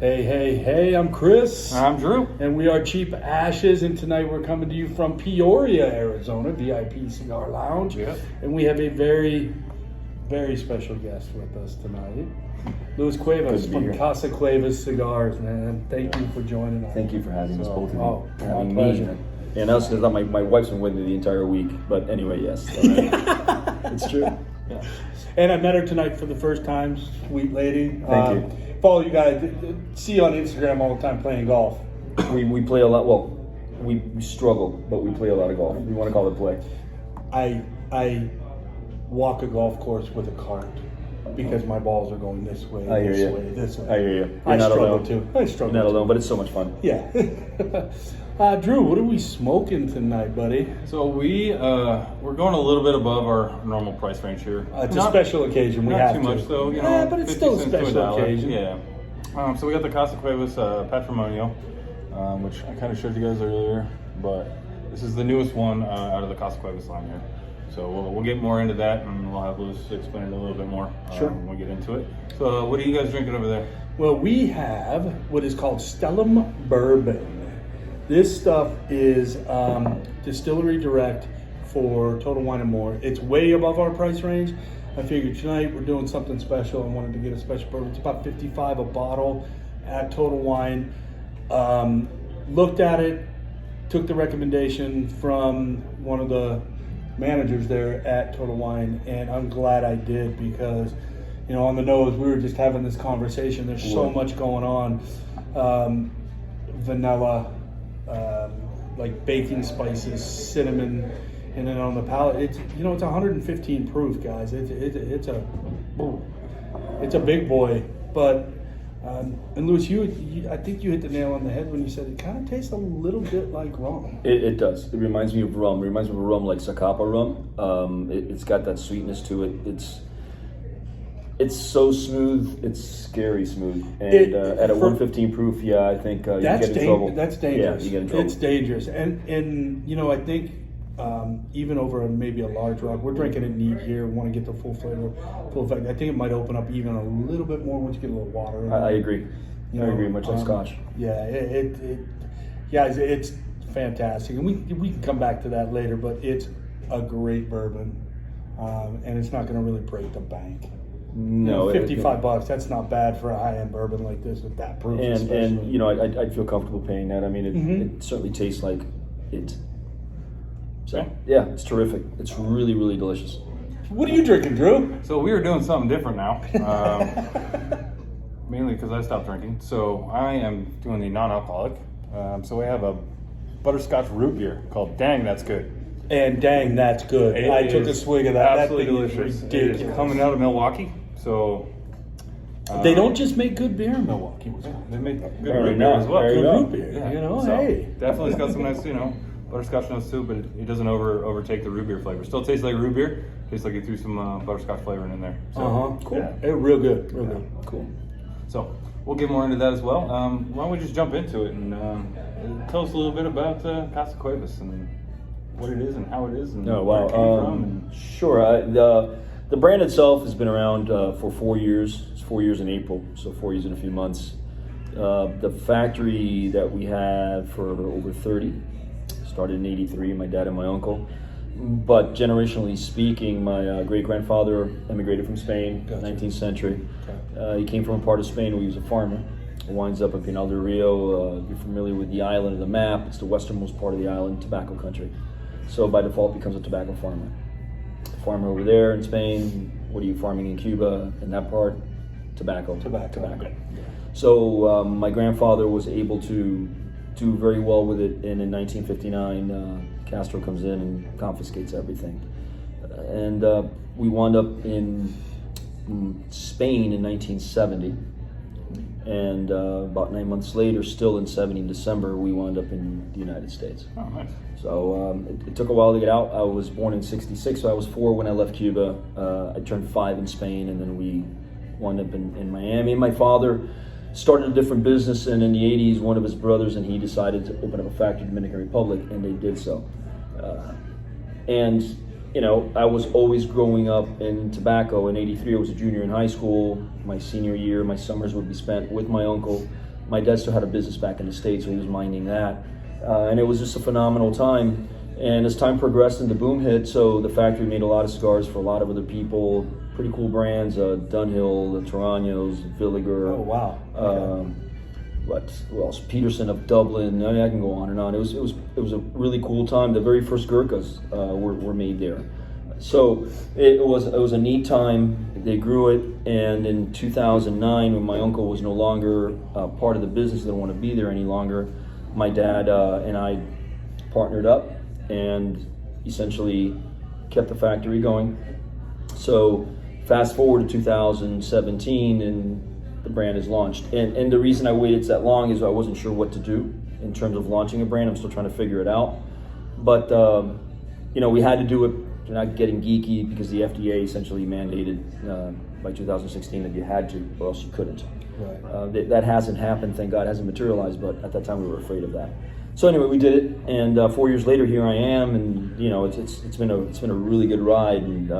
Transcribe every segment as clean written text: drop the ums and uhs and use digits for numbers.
Hey, hey, hey, I'm Chris. I'm Drew. And we are Cheap Ashes, and tonight we're coming to you from Peoria, Arizona, VIP Cigar Lounge. Yep. And we have a very, very special guest with us tonight. Luis Cuevas from Casa Cuevas Cigars, man. Thank you for joining us. Thank you for having us, both of you. Oh, having my pleasure. And us, because my wife's been with me the entire week. But anyway, yes. It's true. Yeah. And I met her tonight for the first time. Sweet lady. Thank you. Follow you guys. See you on Instagram all the time playing golf. We play a lot. Well, we struggle, but we play a lot of golf. We want to call it play. I walk a golf course with a cart because my balls are going this way, this way. I hear you. I struggle too. I struggle. You're not alone, but it's so much fun. Yeah. Drew, what are we smoking tonight, buddy? So we're going a little bit above our normal price range here. It's a special occasion. We not have too to. much though. Yeah, but it's 50 still a cents to special $1. occasion. Yeah. So we got the Casa Cuevas Patrimonio, which I kind of showed you guys earlier, but this is the newest one out of the Casa Cuevas line here. So we'll get more into that, and we'll have Luis explain it a little bit more when we get into it. So what are you guys drinking over there? Well, we have what is called Stellum Bourbon. This stuff is distillery direct for Total Wine & More. It's way above our price range. I figured tonight we're doing something special. I wanted to get a special bourbon. It's about $55 a bottle at Total Wine. Looked at it, took the recommendation from one of the managers there at Total Wine, and I'm glad I did because, you know, on the nose, we were just having this conversation. There's so much going on. Vanilla, like baking spices, cinnamon, and then on the palate, it's 115 proof, guys. It's a big boy. But and Luis, I think you hit the nail on the head when you said it kind of tastes a little bit like rum. It does. It reminds me of rum. It reminds me of a rum like Zacapa rum. It's got that sweetness to it. It's so smooth. It's scary smooth. And at a 115 proof, yeah, I think you get in trouble. That's dangerous. Yeah, you get in trouble. It's dangerous. And you know, I think even over maybe a large rock, we're drinking it neat here. We want to get the full flavor, full effect. I think it might open up even a little bit more once you get a little water in I agree. I agree, much like Scotch. Yeah, guys, it's fantastic. And we can come back to that later, but it's a great bourbon. And it's not going to really break the bank. No, $55. That's not bad for a high-end bourbon like this with that proof. And you know, I'd feel comfortable paying that. I mean, it certainly tastes like it. So yeah, it's terrific. It's really, really delicious. What are you drinking, Drew? So we are doing something different now, mainly because I stopped drinking. So I am doing the non-alcoholic. So we have a butterscotch root beer called Dang That's Good. And dang, that's good. I took a swig of that. Absolutely that thing delicious. is ridiculous. It is coming out of Milwaukee. So they don't just make good beer in Milwaukee. They make good root beer as well. Good root beer, yeah. You know. So Hey, definitely it's got some nice, butterscotch notes too, but it doesn't overtake the root beer flavor. Still tastes like root beer. Tastes like you threw some butterscotch flavoring in there. So, cool. Yeah. Real good. Real good. Cool. So we'll get more into that as well. Why don't we just jump into it and tell us a little bit about Casa Cuevas and what it is and how it is and where it came from. Sure. The brand itself has been around for 4 years. It's 4 years in April, so 4 years in a few months. The factory that we have for over 30 started in '83. My dad and my uncle. But generationally speaking, my great-grandfather emigrated from Spain, 19th century. Okay. He came from a part of Spain where he was a farmer. He winds up in Pinal del Rio. If you're familiar with the island of the map, it's the westernmost part of the island, tobacco country. So by default becomes a tobacco farmer. Farmer over there in Spain, what are you farming in Cuba? In that part, tobacco. Tobacco. So my grandfather was able to do very well with it, and in 1959, Castro comes in and confiscates everything. And we wound up in Spain in 1970, and about 9 months later, still in December, we wound up in the United States. Oh, nice. So it took a while to get out. I was born in '66, so I was 4 when I left Cuba. I turned 5 in Spain, and then we wound up in Miami. My father started a different business, and in the '80s, one of his brothers and he decided to open up a factory in the Dominican Republic, and they did so. And you know, I was always growing up in tobacco. In '83, I was a junior in high school. My senior year, my summers would be spent with my uncle My dad still had a business back in the States, so he was minding that. And it was just a phenomenal time. And as time progressed and the boom hit, so the factory made a lot of cigars for a lot of other people, pretty cool brands, Dunhill, the Toranos, Villiger. Oh, wow. Who else? Peterson of Dublin. I mean, I can go on and on. It was a really cool time. The very first Gurkhas were made there. So it was a neat time. They grew it, and in 2009, when my uncle was no longer part of the business, didn't want to be there any longer, my dad and I partnered up and essentially kept the factory going. So fast forward to 2017, and the brand is launched. And the reason I waited that long is I wasn't sure what to do in terms of launching a brand. I'm still trying to figure it out. But we had to do it. Not getting geeky, because the FDA essentially mandated by 2016 that you had to, or else you couldn't. Right. That hasn't happened, thank God, hasn't materialized, but at that time we were afraid of that. So anyway, we did it, and 4 years later, here I am, and it's been a really good ride, and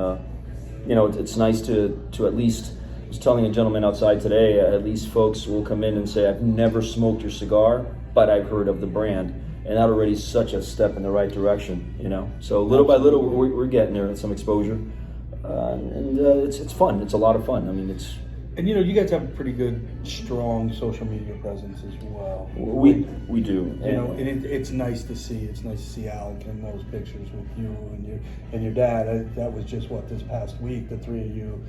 it's nice to at least. I was telling a gentleman outside today, at least folks will come in and say, "I've never smoked your cigar, but I've heard of the brand." And that already is such a step in the right direction, So little by little, we're getting there, some exposure, and it's fun. It's a lot of fun. I mean, it's. And you guys have a pretty good, strong social media presence as well. We do. And it's nice to see. It's nice to see Alec in those pictures with you and your dad. That was just this past week. The three of you.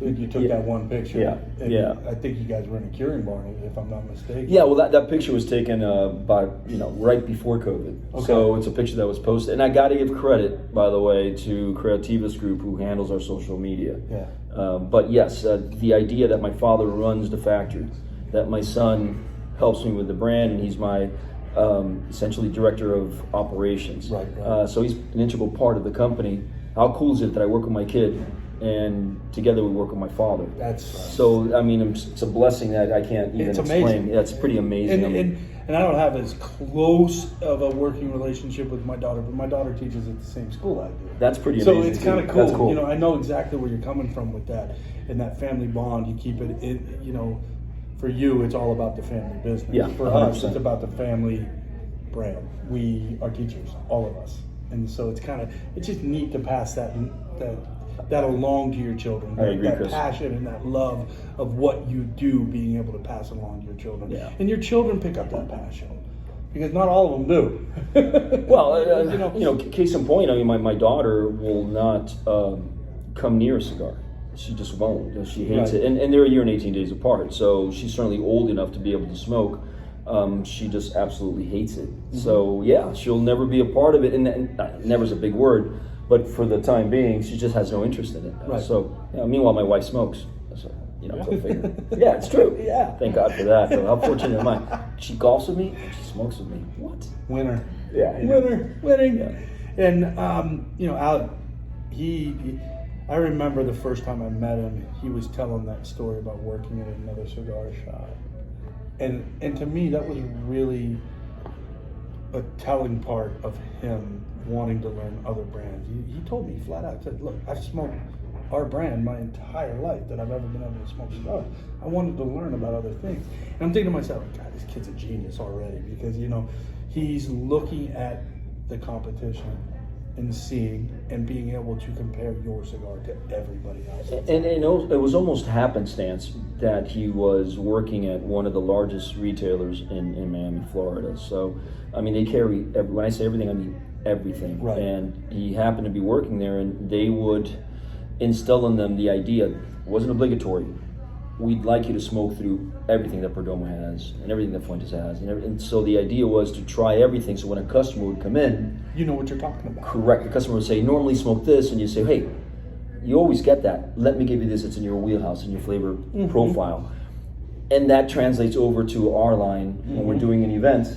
You took that one picture. Yeah. I think you guys were in a curing barn, if I'm not mistaken. Yeah, well, that picture was taken right before COVID. Okay. So it's a picture that was posted, and I got to give credit, by the way, to Creativus Group, who handles our social media. Yeah. But yes, the idea that my father runs the factory, that my son helps me with the brand, and he's my essentially director of operations. Right. So he's an integral part of the company. How cool is it that I work with my kid? And together we work with my father. So. I mean, it's a blessing that I can't even explain. Amazing. Yeah, it's pretty amazing. And I don't have as close of a working relationship with my daughter, but my daughter teaches at the same school I do. That's pretty amazing. So it's kind of cool. That's cool. I know exactly where you're coming from with that, and that family bond. You keep it. For you, it's all about the family business. Yeah. For 100%. us, it's about the family brand. We are teachers, all of us, and so it's just neat to pass that along to your children. I agree, that Chris. passion and that love of what you do, being able to pass along to your children. Yeah. And your children pick up that passion, because not all of them do. Well, case in point, I mean, my daughter will not come near a cigar. She just won't. She hates Right. it. And they're a year and 18 days apart, so she's certainly old enough to be able to smoke. She just absolutely hates it. Mm-hmm. So yeah, she'll never be a part of it, and never's a big word. But for the time being, she just has no interest in it. Right. So, meanwhile, my wife smokes. So, go figure. Yeah, it's true. Yeah. Thank God for that. So how fortunate am I? She golfs with me, and she smokes with me. What? Winner. Yeah. Winning. Yeah. And Alec, I remember the first time I met him, he was telling that story about working at another cigar shop, and to me that was really a telling part of him wanting to learn other brands. He told me flat out, said, "Look, I've smoked our brand my entire life that I've ever been able to smoke cigars. I wanted to learn about other things." And I'm thinking to myself, God, this kid's a genius already, because he's looking at the competition and seeing and being able to compare your cigar to everybody else. And it was almost happenstance that he was working at one of the largest retailers in Miami, Florida. So, I mean, they carry, when I say everything, I mean everything. Right. And he happened to be working there, and they would instill in them the idea, it wasn't obligatory, we'd like you to smoke through everything that Perdomo has and everything that Fuentes has. And so the idea was to try everything, so when a customer would come in, You know what you're talking about. correct, the customer would say, normally smoke this, and you say, hey, you always get that. Let me give you this, it's in your wheelhouse, in your flavor profile. And that translates over to our line when we're doing an event.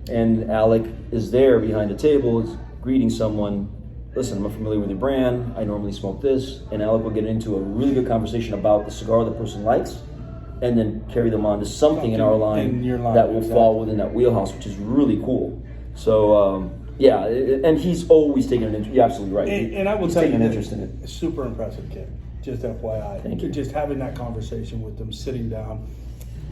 And Alec is there behind the table, is greeting someone. Listen, I'm familiar with your brand. I normally smoke this. And Alec will get into a really good conversation about the cigar the person likes, and then carry them on to something in our line, in your line, that will exactly. fall within that wheelhouse, which is really cool. So, yeah, and he's always taken an interest. You're absolutely right. And I will He's tell taken you, an interest in it. Super impressive kid. Just FYI. Thank you. Just having that conversation with them, sitting down.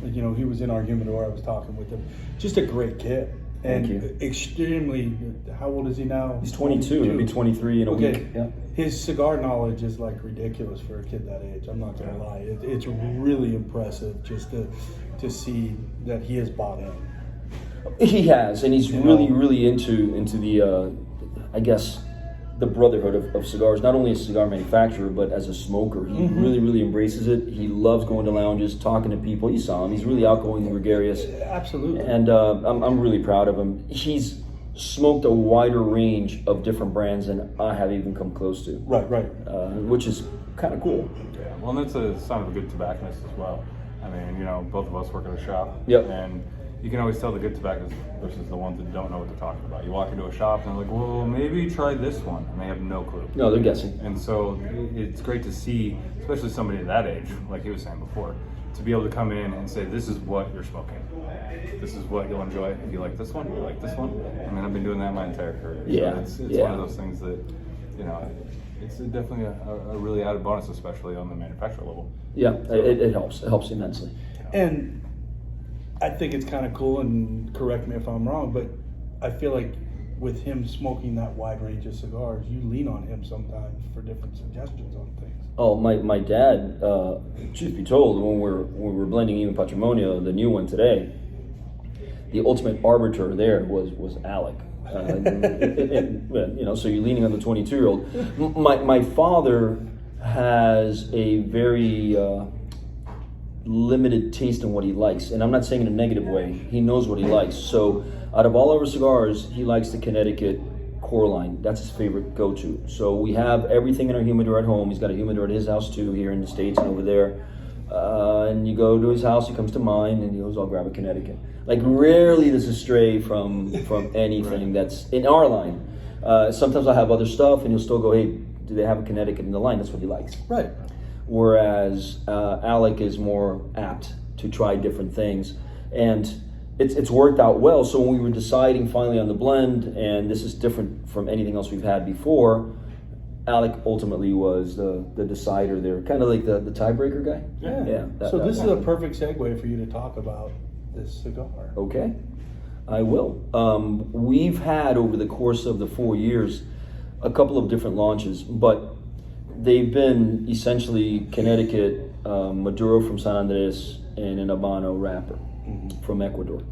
You know, he was in our humidor. I was talking with him. Just a great kid. And Thank you. extremely, how old is he now? He's 22. He'll be 23 in a week. Yeah. His cigar knowledge is like ridiculous for a kid that age. I'm not gonna lie. It's really impressive just to see that he has bought in. He has, and he's really into the, I guess, the brotherhood of cigars. Not only as a cigar manufacturer, but as a smoker. He really embraces it. He loves going to lounges, talking to people. You saw him. He's really outgoing and gregarious. Absolutely. And I'm really proud of him. He's smoked a wider range of different brands than I have even come close to. Right. Which is kind of cool. Yeah, well, and that's a sign of a good tobacconist as well. I mean, you know, both of us work at a shop. Yep. And you can always tell the good tobacconists versus the ones that don't know what they're talking about. You walk into a shop and they're like, well, maybe try this one. And they have no clue. No, they're guessing. And so it's great to see, especially somebody at that age, like he was saying before, to be able to come in and say, this is what you're smoking. This is what you'll enjoy. If you like this one, you like this one. I mean, I've been doing that my entire career. Yeah. So it's one of those things that, you know, it's definitely a really added bonus, especially on the manufacturer level. Yeah, it helps. It helps immensely. And I think it's kind of cool, and correct me if I'm wrong, but I feel like with him smoking that wide range of cigars, you lean on him sometimes for different suggestions on things. Oh, my dad, truth be told, when we're blending even Patrimonio, the new one today, the ultimate arbiter there was Alec. You know, so you're leaning on the 22-year-old. My father has a very limited taste in what he likes, and I'm not saying in a negative way. He knows what he likes. So out of all of our cigars, he likes the Connecticut core line. That's his favorite go-to. So we have everything in our humidor at home. He's got a humidor at his house too, here in the States and over there. And you go to his house, he comes to mine, and he goes, I'll grab a Connecticut. Like, rarely does it stray from anything that's in our line. Sometimes I'll have other stuff, and he'll still go, hey, do they have a Connecticut in the line? That's what he likes. Right. Whereas Alec is more apt to try different things. And it's worked out well. So when we were deciding finally on the blend, and this is different from anything else we've had before, Alec ultimately was the decider there, kind of like the tiebreaker guy. Yeah. So this is a perfect segue for you to talk about this cigar. Okay, I will. We've had over the course of the 4 years a couple of different launches, but they've been essentially Connecticut, Maduro from San Andres, and an Habano wrapper from Ecuador.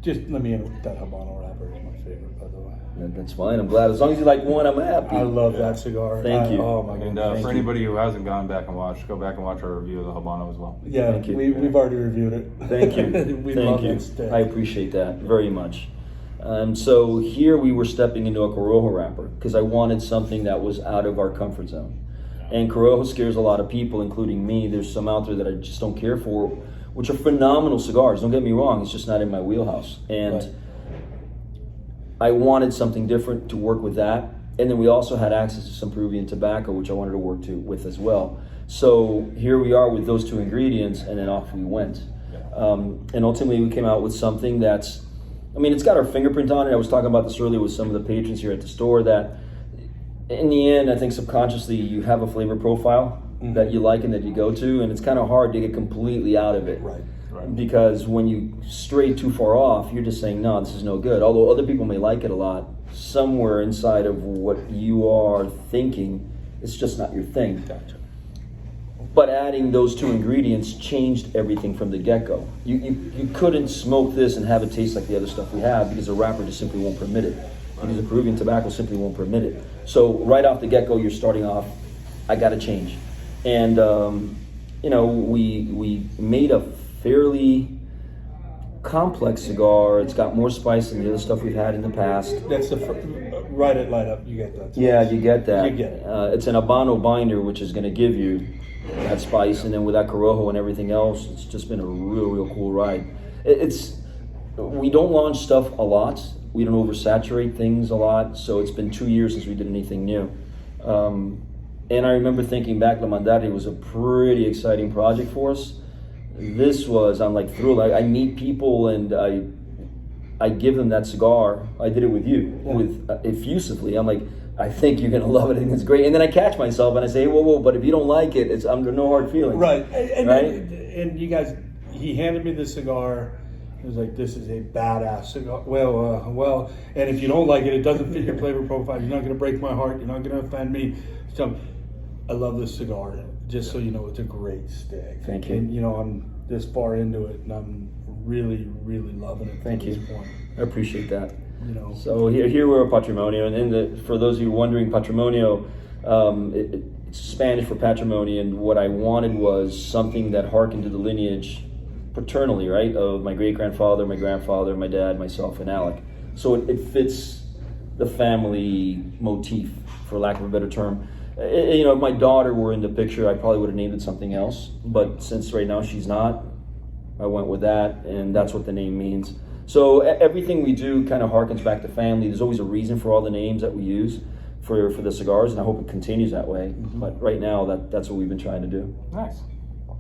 Just let me interrupt. That Habano wrapper is my favorite, by the way. That's fine. I'm glad. As long as you like one, I'm happy. I love that cigar. Thank you. Oh my And goodness. for anybody who hasn't gone back and watched, go back and watch our review of the Habano as well. Yeah, Thank you. we've already reviewed it. Thank you. We Thank love you. that stick. I appreciate that very much. So here we were stepping into a Corojo wrapper because I wanted something that was out of our comfort zone. And Corojo scares a lot of people, including me. There's some out there that I just don't care for, which are phenomenal cigars. Don't get me wrong, it's just not in my wheelhouse. And Right. I wanted something different to work with that. And then we also had access to some Peruvian tobacco, which I wanted to work with as well. So here we are with those two ingredients, and then off we went. And ultimately we came out with something that's, I mean, it's got our fingerprint on it. I was talking about this earlier with some of the patrons here at the store, that in the end, I think subconsciously you have a flavor profile that you like and that you go to, and it's kind of hard to get completely out of it. Right. Because when you stray too far off, you're just saying, no, this is no good. Although other people may like it a lot, somewhere inside of what you are thinking, it's just not your thing. Gotcha. But adding those two ingredients changed everything from the get-go. You couldn't smoke this and have it taste like the other stuff we have because the wrapper just simply won't permit it. Because the Peruvian tobacco simply won't permit it. So right off the get-go, you're starting off, I got to change. And, you know, we made a fairly complex cigar. It's got more spice than the other stuff we've had in the past. That's the right at light up. You get that. Yeah, you get that. You get it. It's an Habano binder, which is going to give you that spice, and then with that Corojo and everything else, it's just been a real cool ride. We don't launch stuff a lot. We don't oversaturate things a lot. So it's been 2 years since we did anything new. And I remember thinking back, La Mandate was a pretty exciting project for us. This was, I'm like thrilled. I meet people and I give them that cigar. I did it with you, effusively. I'm like, I think you're gonna love it. I think it's great. And then I catch myself and I say, whoa, but if you don't like it, it's under no hard feelings. Right. Right? And you guys, he handed me the cigar. He was like, "This is a badass cigar." Well, and if you don't like it, it doesn't fit your flavor profile. You're not going to break my heart. You're not going to offend me. So, I love this cigar. Just so you know, it's a great stick. Thank you. And I'm this far into it, and I'm really, really loving it. Thank you. This point. I appreciate that. So here we're at Patrimonio, and for those of you wondering, Patrimonio, it's Spanish for patrimony, and what I wanted was something that harkened to the lineage paternally, right, of my great-grandfather, my grandfather, my dad, myself, and Alec. So it fits the family motif, for lack of a better term. If my daughter were in the picture, I probably would have named it something else, but since right now she's not, I went with that, and that's what the name means. So everything we do kind of harkens back to family. There's always a reason for all the names that we use for the cigars, and I hope it continues that way. Mm-hmm. But right now, that's what we've been trying to do. Nice.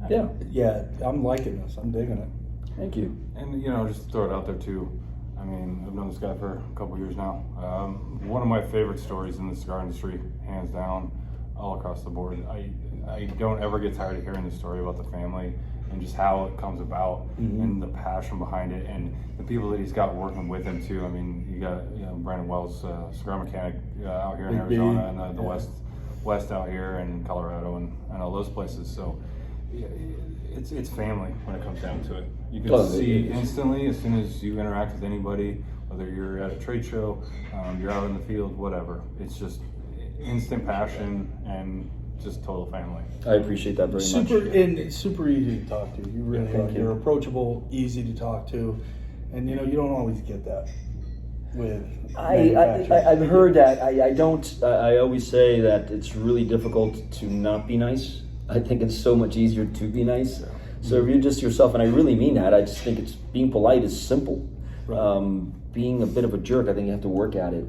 Yeah, I'm liking this. I'm digging it. Thank you. And just to throw it out there too, I mean, I've known this guy for a couple years now. One of my favorite stories in the cigar industry, hands down, all across the board. I don't ever get tired of hearing the story about the family and just how it comes about, mm-hmm. and the passion behind it, and the people that he's got working with him too. I mean, you got Brandon Wells, cigar mechanic out here in Arizona, and the west out here, and Colorado, and all those places. So it's family when it comes down to it. You can see instantly as soon as you interact with anybody, whether you're at a trade show, you're out in the field, whatever. It's just instant passion and just total family. I appreciate that very much. And it's super easy to talk to. You really are. You're approachable, easy to talk to, and you don't always get that with I've heard that. I don't. I always say that it's really difficult to not be nice. I think it's so much easier to be nice. Yeah. So if you're just yourself, and I really mean that, I just think being polite is simple. Right. Being a bit of a jerk, I think you have to work at it.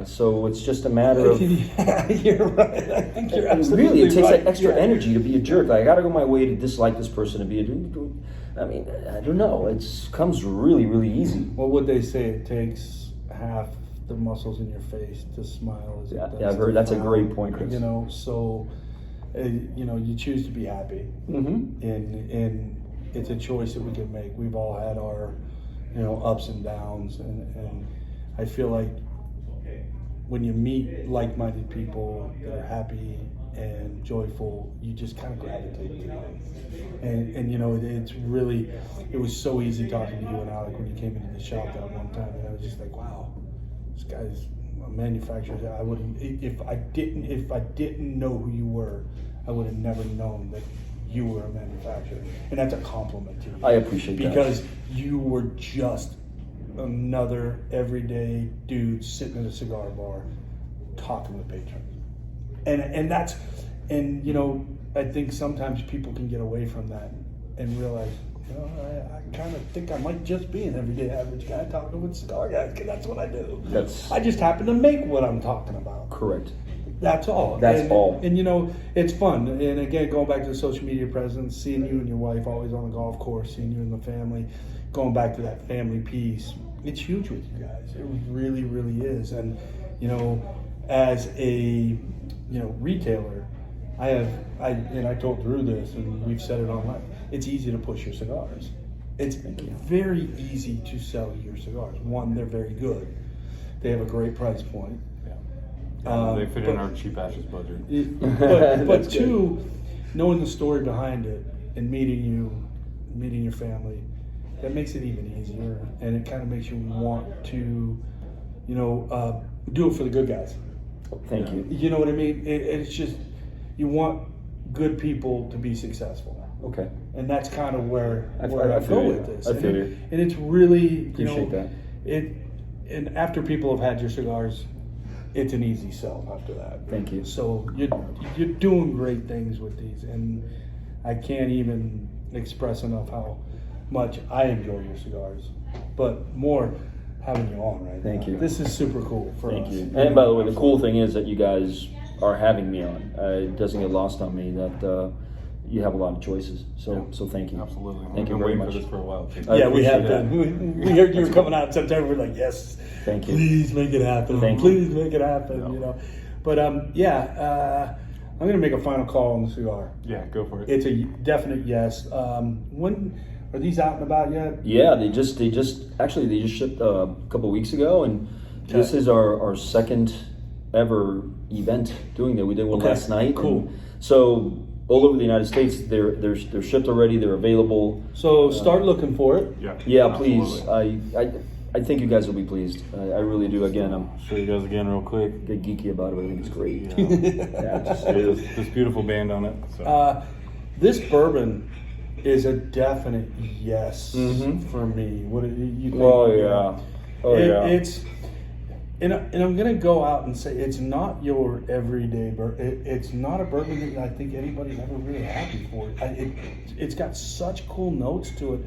So it's just a matter of... Yeah, you're right. I think you're absolutely really, it takes right. that extra energy to be a jerk. Like, I got to go my way to dislike this person to be a jerk. I mean, I don't know. It comes really, really easy. Well, what they say, it takes half the muscles in your face to smile. Yeah, I've heard. That's a great point, Chris. So, you choose to be happy. Mm-hmm. And it's a choice that we can make. We've all had our... ups and downs, and I feel like when you meet like-minded people that are happy and joyful, you just kind of gravitate to them. And it's really, it was so easy talking to you and Alec when you came into the shop that one time, and I was just like, wow, this guy's a manufacturer. I wouldn't, if I didn't know who you were, I would have never known that you were a manufacturer, and that's a compliment to you. I appreciate that. Because you were just another everyday dude sitting at a cigar bar talking with patrons. And I think sometimes people can get away from that and realize, I kind of think I might just be an everyday average guy talking with cigar guys, because that's what I do. I just happen to make what I'm talking about. Correct. That's all. That's all. And it's fun. And again, going back to the social media presence, seeing you and your wife always on the golf course, seeing you and the family, going back to that family piece, it's huge with you guys. It really, really is. And, as a, retailer, I told Drew this, and we've said it online, it's easy to push your cigars. It's very easy to sell your cigars. One, they're very good. They have a great price point. They fit in our cheap ashes budget. But two, knowing the story behind it and meeting your family, that makes it even easier, and it kind of makes you want to, do it for the good guys. Thank you. You know what I mean? It's just, you want good people to be successful. Okay. And that's kind of where I go with this. I feel you. And it's really, appreciate that. And after people have had your cigars, it's an easy sell after that. Thank you. So you're doing great things with these, and I can't even express enough how much I enjoy your cigars, but more having you on right now. Thank you. This is super cool for us. Thank you. And by the way, the cool thing is that you guys are having me on. It doesn't get lost on me that you have a lot of choices. So thank you. Absolutely. Thank you very much. For this for a while. Yeah, we have been. We heard you were coming out in September. We're like, yes. Thank you. Please make it happen. Please make it happen. But I'm going to make a final call on the cigar. Yeah, go for it. It's a definite yes. When Are these out and about yet? Yeah, they just shipped a couple weeks ago, and this is our second ever event doing that. We did one last night. Cool. So all over the United States, they're shipped already. They're available. So start looking for it. Yeah, please. I think you guys will be pleased. I really do. Again, I'm Show you guys again real quick. get geeky about it. I think it's great. Yeah, just this beautiful band on it. So. This bourbon is a definite yes for me. What do you think? Oh yeah. It's and I'm gonna go out and say it's not your everyday bourbon. It's not a bourbon that I think anybody's ever really had before. It's got such cool notes to it.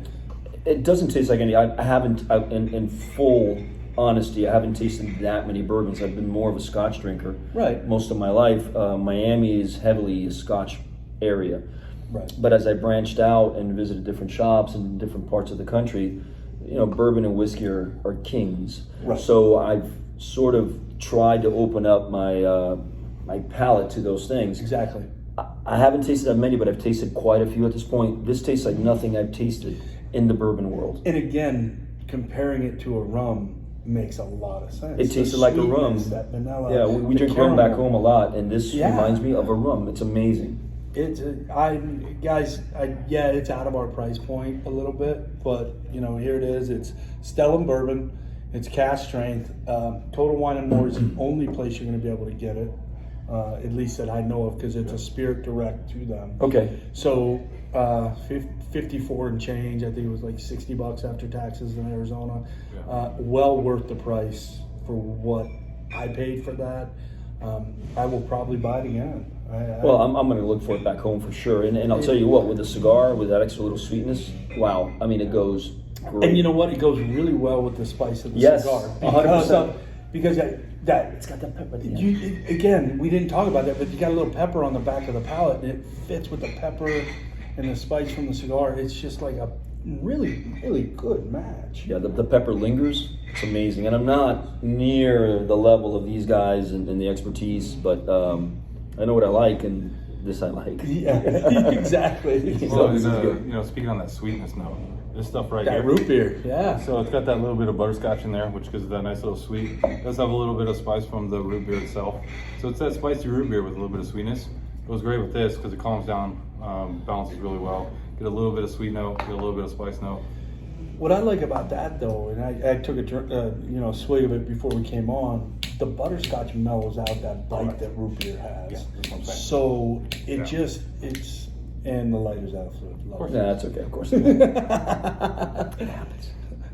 It doesn't taste like any. I haven't, in full honesty, I haven't tasted that many bourbons. I've been more of a Scotch drinker, Right. most of my life. Miami is heavily a Scotch area, Right. but as I branched out and visited different shops in different parts of the country, bourbon and whiskey are kings. Right. So I've sort of tried to open up my my palate to those things. Exactly. I haven't tasted that many, but I've tasted quite a few at this point. This tastes like nothing I've tasted in the bourbon world. And again, comparing it to a rum makes a lot of sense. It tasted like a rum. That vanilla. Yeah, we the drink rum back caramel. home a lot, and this Yeah. reminds me of a rum. It's amazing. It's it's out of our price point a little bit, but here it is. It's Stellum Bourbon. It's cask strength. Total Wine and More is the only place you're going to be able to get it, at least that I know of, because it's a spirit direct to them. Okay. So 54 and change. I think it was like $60 after taxes in Arizona. Well worth the price for what I paid for that. I will probably buy it again. Well, I'm going to look for it back home for sure. And I'll tell you what, with a cigar, with that extra little sweetness, wow. I mean, it goes great. And you know what? It goes really well with the spice of the Yes, cigar. 100%. Because it's got that pepper. Again, we didn't talk about that, but you got a little pepper on the back of the palate, and it fits with the pepper and the spice from the cigar. It's just like a really, really good match. Yeah, the pepper lingers. It's amazing. And I'm not near the level of these guys and the expertise, but I know what I like, and this I like. Yeah, exactly. Well, this is good. speaking on that sweetness note, this stuff right That here. root beer, yeah. So it's got that little bit of butterscotch in there, which gives it that nice little sweet. It does have a little bit of spice from the root beer itself. So it's that spicy root beer with a little bit of sweetness. It goes great with this because it calms down, balances really well. Get a little bit of sweet note, get a little bit of spice note. What I like about that though, and I took a swig of it before we came on, the butterscotch mellows out that bite that root beer has. Yeah, that's what I'm saying. So and the lighter's out of fluid. Yeah, that's okay, of course.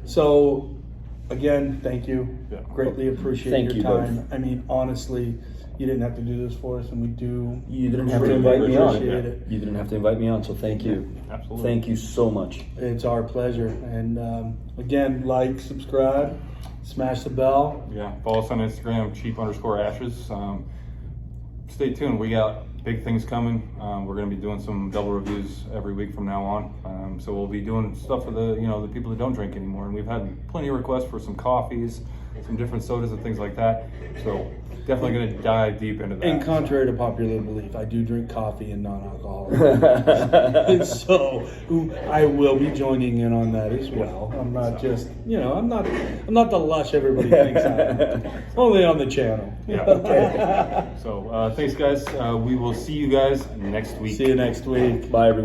So, again, thank you. Yeah. Greatly appreciate Thank your you both. time. I mean, honestly, you didn't have to do this for us, and we do. You didn't have to really invite me on. appreciate it. You didn't have to invite me on, so thank you. Absolutely. Thank you so much. It's our pleasure. And again, like, subscribe, smash the bell. Yeah, follow us on Instagram, cheap_ashes. Stay tuned. We got big things coming. We're going to be doing some double reviews every week from now on. So we'll be doing stuff for the people that don't drink anymore. And we've had plenty of requests for some coffees, some different sodas and things like that. So definitely going to dive deep into that. And contrary to popular belief, I do drink coffee and non-alcoholic. So I will be joining in on that as well. I'm not just, I'm not the lush everybody thinks I am. Only on the channel. Yeah. So thanks, guys. We will see you guys next week. See you next week. Bye, everyone.